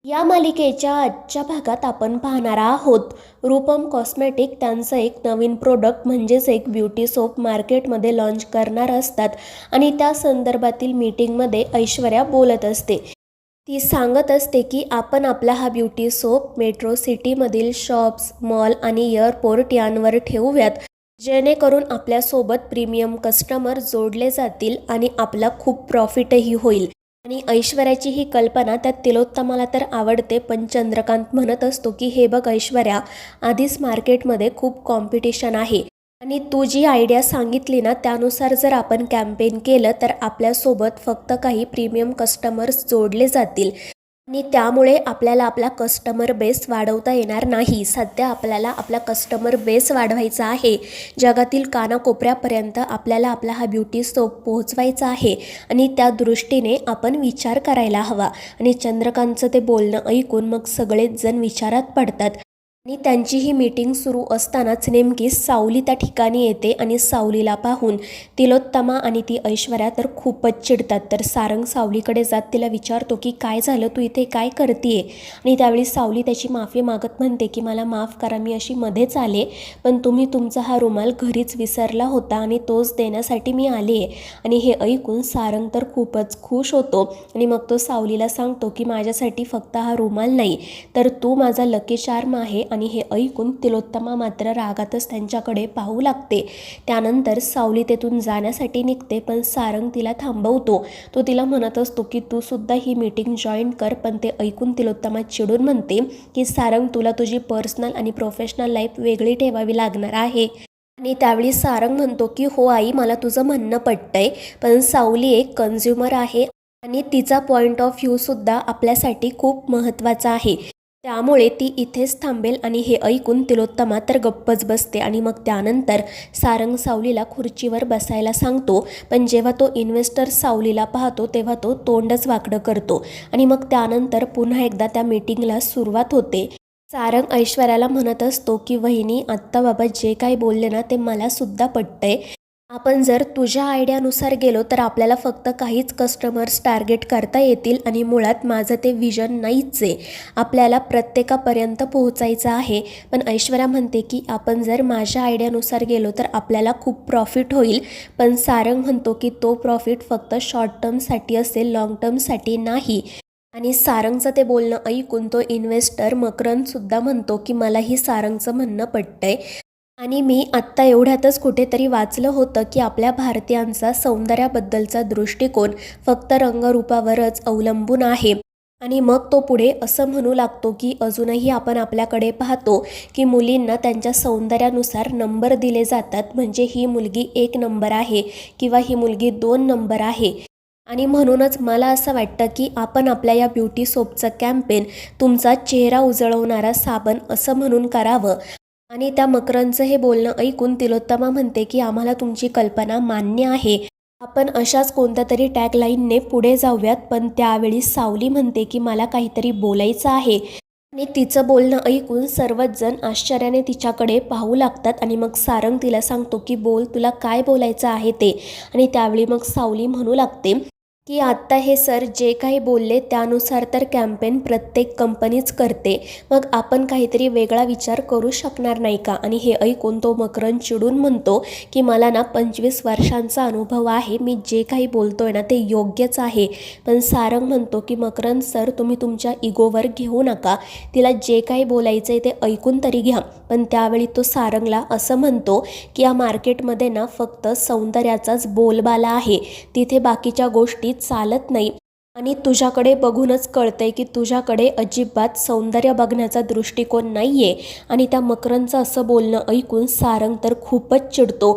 या मालिकेच्या आजच्या भागात आपण पाहणार आहोत रूपम कॉस्मेटिक त्यांचं एक नवीन प्रोडक्ट म्हणजेच एक ब्युटी सोप मार्केटमध्ये लॉन्च करणार असतात आणि त्या संदर्भातील मीटिंगमध्ये ऐश्वर्या बोलत असते. ती सांगत असते की आपण आपला हा ब्युटी सोप मेट्रो सिटीमधील शॉप्स, मॉल आणि एअरपोर्ट यांवर ठेवूयात, जेणेकरून आपल्यासोबत प्रीमियम कस्टमर जोडले जातील आणि आपला खूप प्रॉफिटही होईल. आणि ऐश्वर्याची ही कल्पना त्या तिलोत्तमाला तर आवडते, पण चंद्रकांत म्हणत असतो की हे बघ ऐश्वर्या, आधीच मार्केटमध्ये खूप कॉम्पिटिशन आहे आणि तू जी आयडिया सांगितली ना त्यानुसार जर आपण कॅम्पेन केलं तर आपल्यासोबत फक्त काही प्रीमियम कस्टमर्स जोडले जातील आणि त्यामुळे आपल्याला आपला कस्टमर बेस वाढवता येणार नाही. सध्या आपल्याला आपला कस्टमर बेस वाढवायचा आहे. जगातील कानाकोपऱ्यापर्यंत आपल्याला आपला हा ब्युटी सोप पोहोचवायचा आहे आणि त्या दृष्टीने आपण विचार करायला हवा. आणि चंद्रकांतचं ते बोलणं ऐकून मग सगळेच जण विचारात पडतात. आणि त्यांची ही मीटिंग सुरू असतानाच नेमकी सावली त्या ठिकाणी येते आणि सावलीला पाहून तिलोत्तमा आणि ती ऐश्वर्या तर खूपच चिडतात. तर सारंग सावलीकडे जात तिला विचारतो की काय झालं, तू इथे काय करतेय? आणि त्यावेळी सावली त्याची माफी मागत म्हणते की मला माफ करा, मी अशी मध्येच आले, पण तुम्ही तुमचा हा रुमाल घरीच विसरला होता आणि तोच देण्यासाठी मी आले. आणि हे ऐकून सारंग तर खूपच खुश होतो आणि मग तो सावलीला सांगतो की माझ्यासाठी फक्त हा रुमाल नाही तर तू माझा लकी चार्म आहे. आणि हे ऐकून तिलोत्तमा मात्र रागातच त्यांच्याकडे पाहू लागते. त्यानंतर सावली तेथून जाण्यासाठी निघते, पण सारंग तिला थांबवतो. तो तिला म्हणत असतो की तू सुद्धा ही मीटिंग जॉईन कर, पण ते ऐकून तिलोत्तमा चिडून म्हणते की सारंग, तुला तुझी पर्सनल आणि प्रोफेशनल लाईफ वेगळी ठेवावी लागणार आहे. आणि त्यावेळी सारंग म्हणतो की हो आई, मला तुझं म्हणणं पटतंय, पण सावली एक कन्झ्युमर आहे आणि तिचा पॉईंट ऑफ व्ह्यूसुद्धा आपल्यासाठी खूप महत्त्वाचा आहे. त्यामुळे ती इथेच थांबेल. आणि हे ऐकून तिलोत्तमा तर गप्पच बसते. आणि मग त्यानंतर सारंग सावलीला खुर्चीवर बसायला सांगतो, पण जेव्हा तो इन्व्हेस्टर सावलीला पाहतो तेव्हा तो तोंडच वाकडं करतो. आणि मग त्यानंतर पुन्हा एकदा त्या मीटिंगला सुरुवात होते. सारंग ऐश्वर्याला म्हणत असतो की वहिनी, आत्ता बाबा जे काही बोलले ना ते मला सुद्धा पटतंय. आपण जर तुझ्या आयडियानुसार गेलो तर आपल्याला फक्त काहीच कस्टमर्स टार्गेट करता येतील आणि मुळात माझं ते विजन नाहीच आहे. आपल्याला प्रत्येकापर्यंत पोहोचायचं आहे. पण ऐश्वर्या म्हणते की आपण जर माझ्या आयडियानुसार गेलो तर आपल्याला खूप प्रॉफिट होईल. पण सारंग म्हणतो की तो प्रॉफिट फक्त शॉर्ट टर्मसाठी असेल, लाँग टर्मसाठी नाही. आणि सारंगचं ते बोलणं ऐकून तो इन्व्हेस्टर मकरंदसुद्धा म्हणतो की मलाही सारंगचं म्हणणं पटतंय. आणि मी आत्ता एवढ्यातच कुठेतरी वाचलं होतं की आपल्या भारतीयांचा सौंदर्याबद्दलचा दृष्टिकोन फक्त रंगरूपावरच अवलंबून आहे. आणि मग तो पुढे असं म्हणू लागतो की अजूनही आपण आपल्याकडे पाहतो की मुलींना त्यांच्या सौंदर्यानुसार नंबर दिले जातात, म्हणजे ही मुलगी 1 नंबर आहे किंवा ही मुलगी 2 नंबर आहे. आणि म्हणूनच मला असं वाटतं की आपण आपल्या या ब्युटी सोपचं कॅम्पेन तुमचा चेहरा उजळवणारा साबण असं म्हणून करावं. आणि त्या मकरंदचं हे बोलणं ऐकून तिलोत्तमा म्हणते की आम्हाला तुमची कल्पना मान्य आहे, आपण अशाच कोणत्या तरी टॅगलाईनने पुढे जाऊयात. पण त्यावेळी सावली म्हणते की मला काहीतरी बोलायचं आहे. आणि तिचं बोलणं ऐकून सर्वच जण आश्चर्याने तिच्याकडे पाहू लागतात. आणि मग सारंग तिला सांगतो की बोल, तुला काय बोलायचं आहे ते. आणि त्यावेळी मग सावली म्हणू लागते की आत्ता हे सर जे काही बोलले त्यानुसार तर कॅम्पेन प्रत्येक कंपनीच करते, मग आपण काहीतरी वेगळा विचार करू शकणार नाही का? आणि हे ऐकून तो मकरंद चिडून म्हणतो की मला ना 25 वर्षांचा अनुभव आहे, मी जे काही बोलतोय ना ते योग्यच आहे. पण सारंग म्हणतो की मकरंद सर, तुम्ही तुमच्या इगोवर घेऊ नका, तिला जे काही बोलायचं आहे ते ऐकून तरी घ्या. पण त्यावेळी तो सारंगला असं म्हणतो की या मार्केटमध्ये ना फक्त सौंदर्याचाच बोलबाला आहे, तिथे बाकीच्या गोष्टी चालत नाही. आणि तुझ्याकडे बघूनच कळतंय की तुझ्याकडे अजिबात सौंदर्य बघण्याचा दृष्टिकोन नाहीये. आणि त्या मकरंदचं असं बोलणं ऐकून सारंग तर खूपच चिडतो.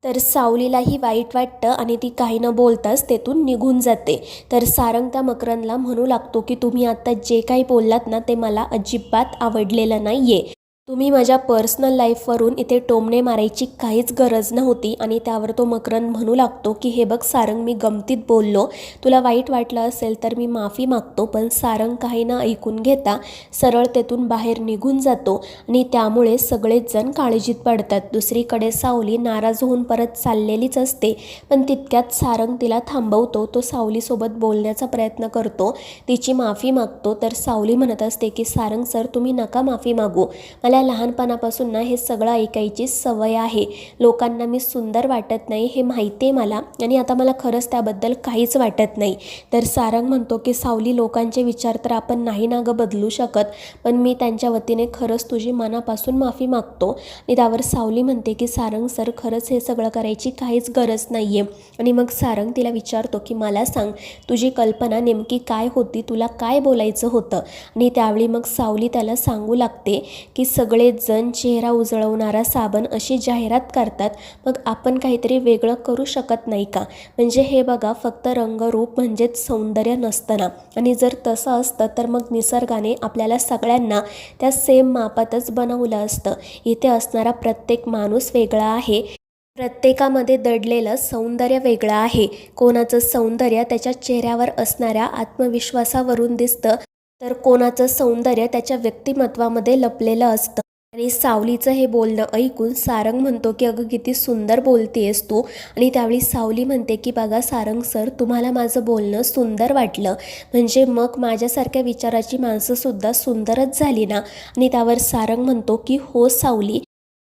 तर सावलीलाही वाईट वाटतं आणि ती काही न बोलताच तेथून निघून जाते. तर सारंग त्या मकरंदला म्हणू लागतो की तुम्ही आता जे काही बोललात ना ते मला अजिबात आवडलेलं नाहीये. तुम्ही माझ्या पर्सनल लाईफवरून इथे टोमणे मारायची काहीच गरज नव्हती. आणि त्यावर तो मकरंद म्हणू लागतो की हे बघ सारंग, मी गमतीत बोललो, तुला वाईट वाटलं असेल तर मी माफी मागतो. पण सारंग काही न ऐकून घेता सरळ तेथून बाहेर निघून जातो आणि त्यामुळे सगळेच जण काळजीत पडतात. दुसरीकडे सावली नाराज होऊन परत चाललेलीच असते, पण तितक्यात सारंग तिला थांबवतो. तो सावलीसोबत बोलण्याचा प्रयत्न करतो, तिची माफी मागतो. तर सावली म्हणत असते की सारंग सर, तुम्ही नका माफी मागू, मला लहानपणापासून ना हे सगळं ऐकायची सवय आहे. लोकांना मी सुंदर वाटत नाही हे माहिती आहे मला, आणि आता मला खरंच त्याबद्दल काहीच वाटत नाही. तर सारंग म्हणतो की सावली, लोकांचे विचार तर आपण नाही ना गं बदलू शकत, पण मी त्यांच्या वतीने खरंच तुझी मनापासून माफी मागतो. आणि त्यावर सावली म्हणते की सारंग सर, खरंच हे सगळं करायची काहीच गरज नाही आहे. आणि मग सारंग तिला विचारतो की मला सांग, तुझी कल्पना नेमकी काय होती, तुला काय बोलायचं होतं. आणि त्यावेळी मग सावली त्याला सांगू लागते की सगळेच जण चेहरा उजळवणारा साबण अशी जाहिरात करतात, मग आपण काहीतरी वेगळं करू शकत नाही का? म्हणजे हे बघा, फक्त रंगरूप म्हणजेच सौंदर्य नसतं ना. आणि जर तसं असतं तर मग निसर्गाने आपल्याला सगळ्यांना त्या सेम मापातच बनवलं असतं. इथे असणारा प्रत्येक माणूस वेगळा आहे, प्रत्येकामध्ये दडलेलं सौंदर्य वेगळं आहे. कोणाचं सौंदर्य त्याच्या चेहऱ्यावर असणाऱ्या आत्मविश्वासावरून दिसतं, तर कोणाचं सौंदर्य त्याच्या व्यक्तिमत्वामध्ये लपलेलं असतं. आणि सावलीचं हे बोलणं ऐकून सारंग म्हणतो की अगं किती सुंदर बोलतेस तू. आणि त्यावेळी सावली म्हणते की बघा सारंग सर, तुम्हाला माझं बोलणं सुंदर वाटलं म्हणजे मग माझ्यासारख्या विचाराची माणसंसुद्धा सुंदरच झाली ना. आणि त्यावर सारंग म्हणतो की हो सावली.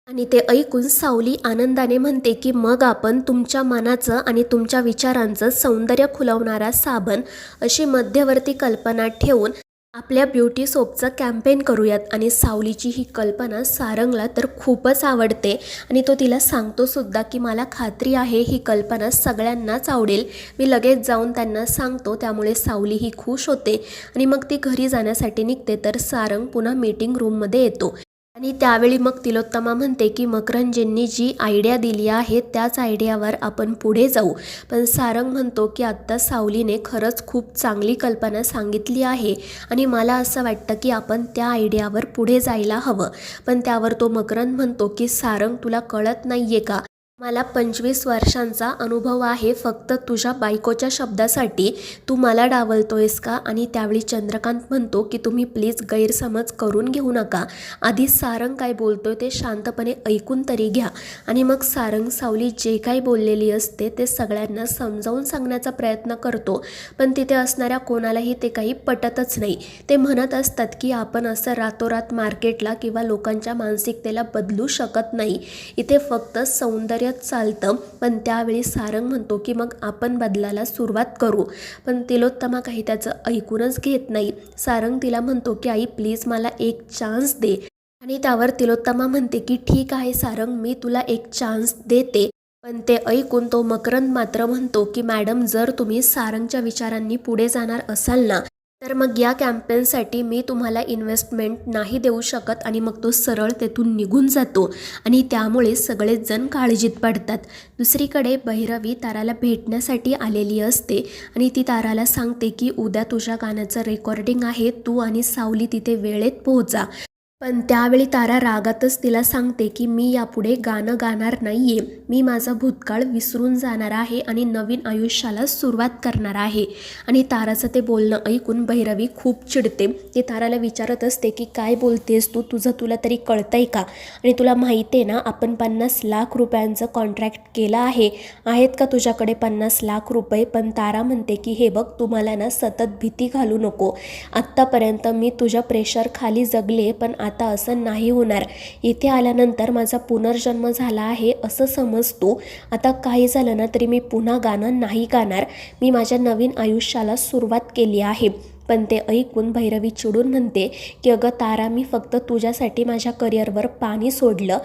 आणि ते ऐकून सावली आनंदाने म्हणते की मग आपण तुमच्या मनाचं आणि तुमच्या विचारांचं सौंदर्य खुलवणारा साबण अशी मध्यवर्ती कल्पना ठेवून आपल्या ब्युटी सोपचं कॅम्पेन करूयात. आणि सावलीची ही कल्पना सारंगला तर खूपच आवडते आणि तो तिला सांगतो सुद्धा की मला खात्री आहे ही कल्पना सगळ्यांनाच आवडेल, मी लगेच जाऊन त्यांना सांगतो. त्यामुळे सावली ही खुश होते आणि मग ती घरी जाण्यासाठी निघते. तर सारंग पुन्हा मीटिंग रूममध्ये येतो आणि त्यावेळी मग तिलोत्तमा म्हणते की मकरंदजींनी जी आयडिया दिली आहे त्याच आयडियावर आपण पुढे जाऊ. पण सारंग म्हणतो की आत्ता सावलीने खरंच खूप चांगली कल्पना सांगितली आहे आणि मला असं वाटतं की आपण त्या आयडियावर पुढे जायला हवं. पण त्यावर तो मकरंद म्हणतो की सारंग, तुला कळत नाही आहे का, मला 25 वर्षांचा अनुभव आहे. फक्त तुझ्या बायकोच्या शब्दासाठी तू मला डावलतोयस का? आणि त्यावेळी चंद्रकांत म्हणतो की तुम्ही प्लीज गैरसमज करून घेऊ नका, आधी सारंग काय बोलतोय ते शांतपणे ऐकून तरी घ्या. आणि मग सारंग सावली जे काही बोललेली असते ते सगळ्यांना समजावून सांगण्याचा प्रयत्न करतो, पण तिथे असणाऱ्या कोणालाही ते काही पटतच नाही. ते म्हणत असतात की आपण असं रातोरात मार्केटला किंवा लोकांच्या मानसिकतेला बदलू शकत नाही, इथे फक्त सौंदर्य चालतं. पण त्यावेळी सारंग म्हणतो की मग आपण बदलाला सुरुवात करू. पण तिलोत्तमा काही त्याचं ऐकूनच घेत नाही. सारंग तिला म्हणतो की आई प्लीज मला एक चान्स दे. आणि त्यावर तिलोत्तमा म्हणते की ठीक आहे सारंग, मी तुला एक चान्स देते. पण ते ऐकून तो मकरंद मात्र म्हणतो की मॅडम, जर तुम्ही सारंगच्या विचारांनी पुढे जाणार असाल ना, तर मग या कॅम्पेनसाठी मी तुम्हाला इन्व्हेस्टमेंट नाही देऊ शकत. आणि मग तो सरळ तेथून निघून जातो आणि त्यामुळे सगळेच जण काळजीत पडतात. दुसरीकडे भैरवी ताराला भेटण्यासाठी आलेली असते आणि ती ताराला सांगते की उद्या तुझ्या गाण्याचं रेकॉर्डिंग आहे, तू आणि सावली तिथे वेळेत पोहोचा. पण त्यावेळी तारा रागातच तिला सांगते की मी यापुढे गाणं गाणार नाहीये, मी माझा भूतकाळ विसरून जाणार आहे आणि नवीन आयुष्याला सुरुवात करणार आहे. आणि ताराचं ते बोलणं ऐकून भैरवी खूप चिडते. ती ताराला विचारत असते की काय बोलतेस तू, तुला तरी कळतंय का? आणि तुला माहिती आहे ना, आपण 50 लाख रुपयांचं कॉन्ट्रॅक्ट केलं आहे, आहेत का तुझ्याकडे 50 लाख रुपये? पण तारा म्हणते की हे बघ, तुम्हाला ना सतत भीती घालू नको, आत्तापर्यंत मी तुझ्या प्रेशर खाली जगले, पण आता असं नाही होणार. इथे आल्यानंतर माझा पुनर्जन्म झाला आहे असं समजतो. आता काही झालं ना तरी मी पुन्हा गाणं नाही गाणार, मी माझ्या नवीन आयुष्याला सुरुवात केली आहे. पण ते ऐकून भैरवी चिडून म्हणते की अगं तारा, मी फक्त तुझ्यासाठी माझ्या करिअरवर पाणी सोडलं,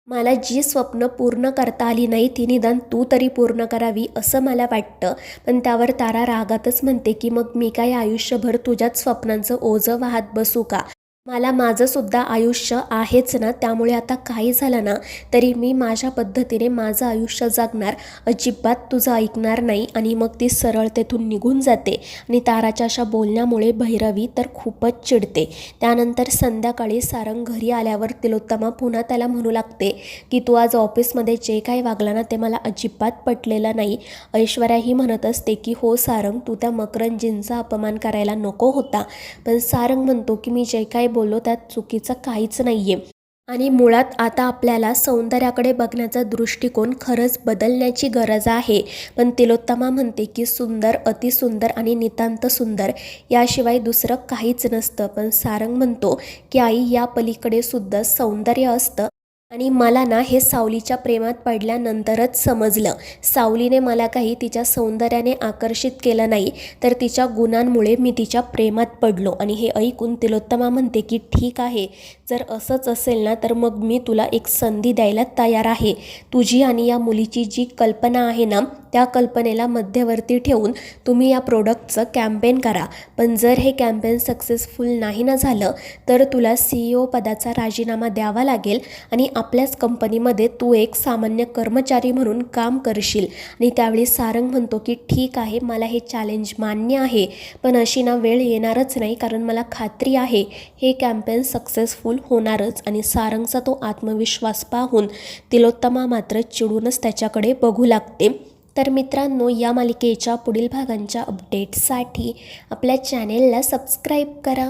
मला जी स्वप्न पूर्ण करता आली नाही ती निदान तू तरी पूर्ण करावी असं मला वाटतं. पण त्यावर तारा रागातच म्हणते की मग मी काय आयुष्यभर तुझ्याच स्वप्नांचं ओझं वाहत बसू का? मला माझंसुद्धा आयुष्य आहेच ना, त्यामुळे आता काही झालं ना तरी मी माझ्या पद्धतीने माझं आयुष्य जगणार, अजिबात तुझं ऐकणार नाही. आणि मग ती सरळ तेथून निघून जाते आणि ताराच्या अशा बोलण्यामुळे भैरवी तर खूपच चिडते. त्यानंतर संध्याकाळी सारंग घरी आल्यावर तिलोत्तमा पुन्हा त्याला म्हणू लागते की तू आज ऑफिसमध्ये जे काही वागला ना ते मला अजिबात पटलेलं नाही. ऐश्वर्या ही म्हणत असते की हो सारंग, तू त्या मकरंदजींचा अपमान करायला नको होता. पण सारंग म्हणतो की मी जे काही बोललो त्यात चुकीचं काहीच नाही आहे. आणि मुळात आता आपल्याला सौंदर्याकडे बघण्याचा दृष्टिकोन खरंच बदलण्याची गरज आहे. पण तिलोत्तमा म्हणते की सुंदर, अतिसुंदर आणि नितांत सुंदर याशिवाय दुसरं काहीच नसतं. पण सारंग म्हणतो की आई, या पलीकडे सुद्धा सौंदर्य असतं. आणि मला ना हे सावलीच्या प्रेमात पडल्यानंतरच समजलं. सावलीने मला काही तिच्या सौंदर्याने आकर्षित केलं नाही, तर तिच्या गुणांमुळे मी तिच्या प्रेमात पडलो. आणि हे ऐकून तिलोत्तमा म्हणते की ठीक आहे, जर असंच असेल ना तर मग मी तुला एक संधी द्यायला तयार आहे. तुझी आणि या मुलीची जी कल्पना आहे ना त्या कल्पनेला मध्यवर्ती ठेवून तुम्ही या प्रोडक्टचं कॅम्पेन करा. पण जर हे कॅम्पेन सक्सेसफुल नाही ना झालं तर तुला CEO पदाचा राजीनामा द्यावा लागेल आणि आपल्याच कंपनीमध्ये तू एक सामान्य कर्मचारी म्हणून काम करशील. आणि त्यावेळी सारंग म्हणतो की ठीक आहे, मला हे चॅलेंज मान्य आहे, पण अशी ना वेळ येणारच नाही, कारण मला खात्री आहे हे कॅम्पेन सक्सेसफुल होणारच. आणि सारंगचा तो आत्मविश्वास पाहून तिलोत्तमा मात्र चिडूनच त्याच्याकडे बघू लागते. तर मित्रांनो, या मालिकेच्या पुढील भागांच्या अपडेट्ससाठी आपल्या चॅनेलला सबस्क्राईब करा.